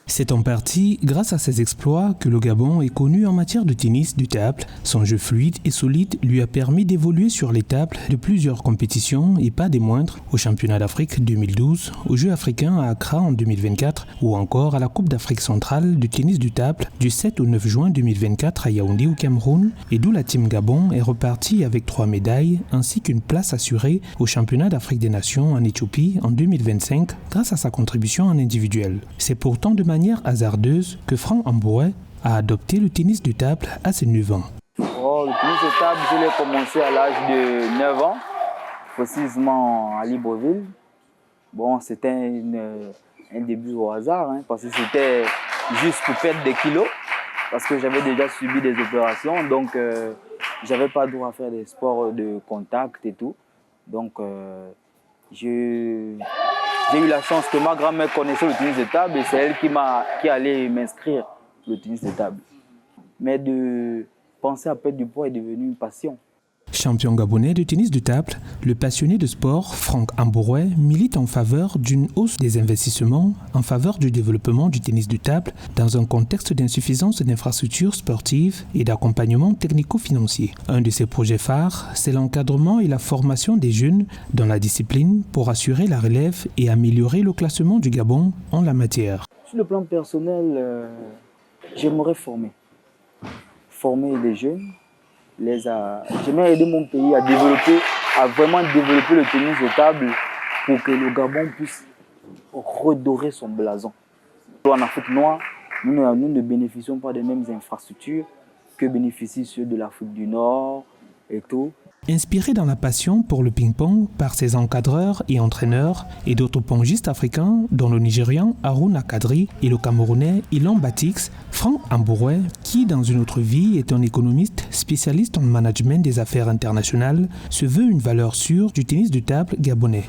C'est en partie grâce à ses exploits que le Gabon est connu en matière de tennis de table. Son jeu fluide et solide lui a permis d'évoluer sur les tables de plusieurs compétitions et pas des moindres, au Championnat d'Afrique 2012, aux Jeux africains à Accra en 2024 ou encore à la Coupe d'Afrique centrale de tennis de table du 7 au 9 juin 2024 à Yaoundé au Cameroun, et d'où la Team Gabon est repartie avec 3 médailles ainsi qu'une place assurée au Championnat d'Afrique des Nations en Éthiopie en 2025 grâce à sa contribution en individuel. C'est pourtant de manière hasardeuse que Franck Ambouret a adopté le tennis de table à ses 9 ans. Le tennis de table, je l'ai commencé à l'âge de 9 ans, précisément à Libreville. Bon, c'était un début au hasard, parce que c'était juste pour perdre des kilos, parce que j'avais déjà subi des opérations, donc j'avais pas le droit à faire des sports de contact et tout. Donc j'ai eu la chance que ma grand-mère connaissait le tennis de table et c'est elle qui allait m'inscrire le tennis de table. Mais de penser à perdre du poids est devenu une passion. Champion gabonais de tennis de table, le passionné de sport Franck Ambouret milite en faveur d'une hausse des investissements en faveur du développement du tennis de table dans un contexte d'insuffisance d'infrastructures sportives et d'accompagnement technico-financier. Un de ses projets phares, c'est l'encadrement et la formation des jeunes dans la discipline pour assurer la relève et améliorer le classement du Gabon en la matière. Sur le plan personnel, j'aimerais former des jeunes. J'aimerais aider mon pays à vraiment développer le tennis de table pour que le Gabon puisse redorer son blason. En Afrique noire, nous ne bénéficions pas des mêmes infrastructures que bénéficient ceux de l'Afrique du Nord et tout. Inspiré dans la passion pour le ping-pong par ses encadreurs et entraîneurs et d'autres pongistes africains, dont le Nigérian Harouna Kadri et le Camerounais Ilan Batix, Franck Ambouret, qui dans une autre vie est un économiste spécialiste en management des affaires internationales, se veut une valeur sûre du tennis de table gabonais.